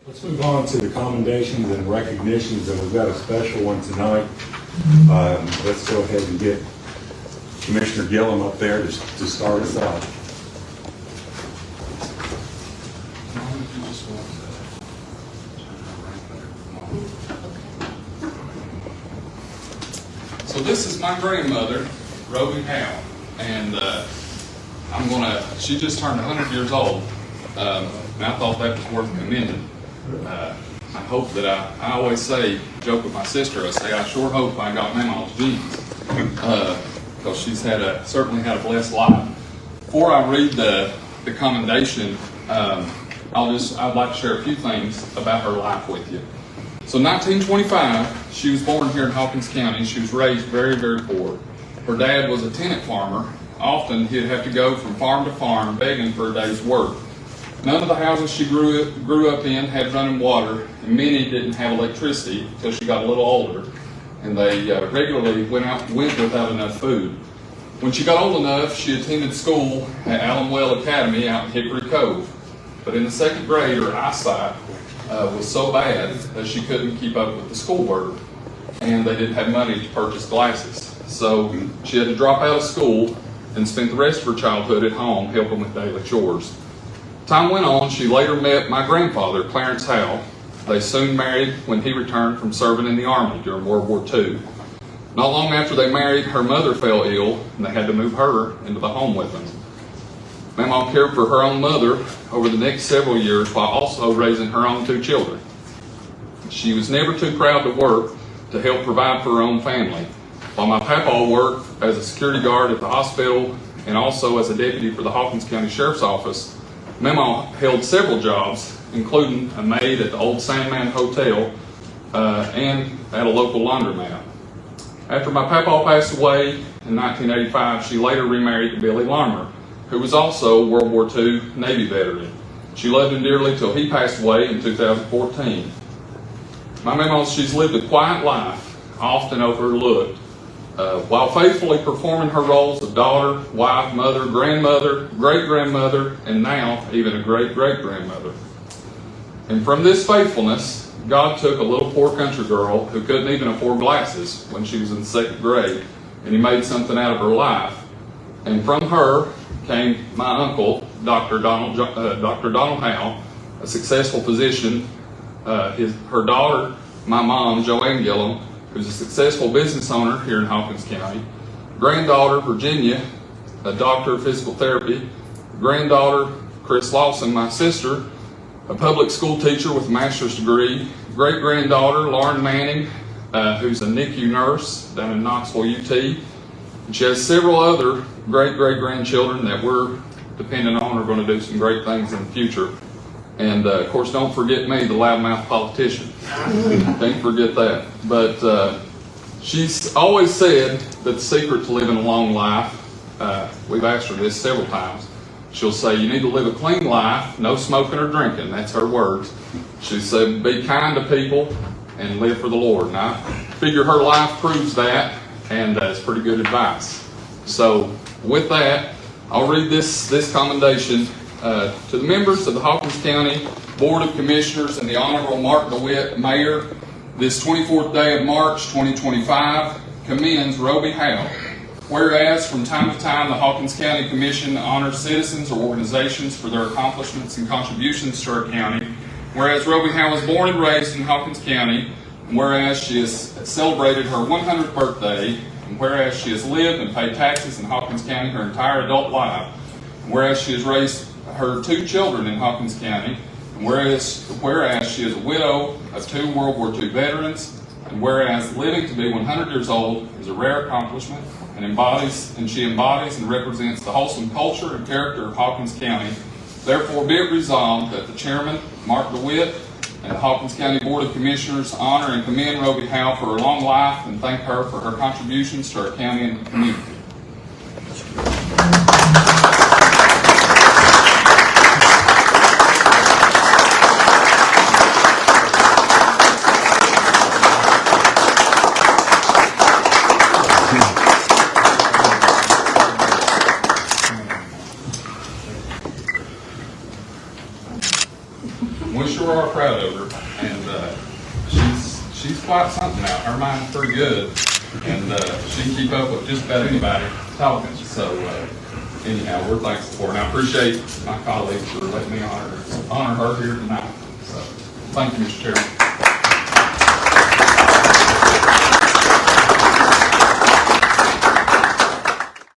Let's move on to the commendations and recognitions, and we've got a special one tonight. Let's go ahead and get Commissioner Gilliam up there to start us out. So this is my grandmother, Roby Howe, and she just turned 100 years old, and I thought that was worth commending. I hope that I always say, joke with my sister, I say, I sure hope I got Mama's genes, because she's certainly had a blessed life. Before I read the commendation, I'd like to share a few things about her life with you. So 1925, she was born here in Hawkins County. She was raised very, very poor. Her dad was a tenant farmer. Often he'd have to go from farm to farm begging for a day's work. None of the houses she grew up in had running water, and many didn't have electricity until she got a little older, and they regularly went without enough food. When she got old enough, she attended school at Allenwell Academy out in Hickory Cove. But in the second grade, her eyesight was so bad that she couldn't keep up with the schoolwork, and they didn't have money to purchase glasses. So she had to drop out of school and spent the rest of her childhood at home helping with daily chores. Time went on. She later met my grandfather, Clarence Howe. They soon married when he returned from serving in the Army during World War II. Not long after they married, her mother fell ill, and they had to move her into the home with them. Mama cared for her own mother over the next several years while also raising her own 2 children. She was never too proud to work to help provide for her own family. While my papa worked as a security guard at the hospital and also as a deputy for the Hawkins County Sheriff's Office, Mama held several jobs, including a maid at the Old Sandman Hotel and at a local laundromat. After my papa passed away in 1985, she later remarried to Billy Larmer, who was also a World War II Navy veteran. She loved him dearly till he passed away in 2014. My mama, she's lived a quiet life, often overlooked, while faithfully performing her roles of daughter, wife, mother, grandmother, great-grandmother, and now even a great-great-grandmother. And from this faithfulness, God took a little poor country girl who couldn't even afford glasses when she was in the 2nd grade, and he made something out of her life. And from her came my uncle, Dr. Donald Howe, a successful physician. Her daughter, my mom, Joanne Gilliam, who's a successful business owner here in Hawkins County. Granddaughter, Virginia, a doctor of physical therapy. Granddaughter, Chris Lawson, my sister, a public school teacher with a master's degree. Great-granddaughter, Lauren Manning, who's a NICU nurse down in Knoxville, UT. And she has several other great-great-grandchildren that we're dependent on are going to do some great things in the future. And, of course, don't forget me, the loudmouth politician. Can't forget that. But she's always said that the secret to living a long life, we've asked her this several times, she'll say, you need to live a clean life, no smoking or drinking. That's her words. She said, be kind to people and live for the Lord. And I figure her life proves that, and it's pretty good advice. So with that, I'll read this commendation to the members of the Hawkins County Board of Commissioners and the Honorable Mark DeWitt, Mayor. This 24th day of March 2025 commends Roby Howe. Whereas from time to time the Hawkins County Commission honors citizens or organizations for their accomplishments and contributions to our county. Whereas Roby Howe was born and raised in Hawkins County. And whereas she has celebrated her 100th birthday. And whereas she has lived and paid taxes in Hawkins County her entire adult life. And whereas she has raised her 2 children in Hawkins County. And whereas she is a widow of 2 World War II veterans. And whereas living to be 100 years old is a rare accomplishment and she embodies and represents the wholesome culture and character of Hawkins County, therefore be it resolved that the Chairman, Mark DeWitt, and the Hawkins County Board of Commissioners honor and commend Roby Howe for her long life and thank her for her contributions to our county and community. We sure are proud over, and she's quite something now. Her mind's pretty good, and she can keep up with just about anybody talking. So anyhow, we're thankful for her, and I appreciate my colleagues for letting me honor her here tonight. So thank you, Mr. Chairman.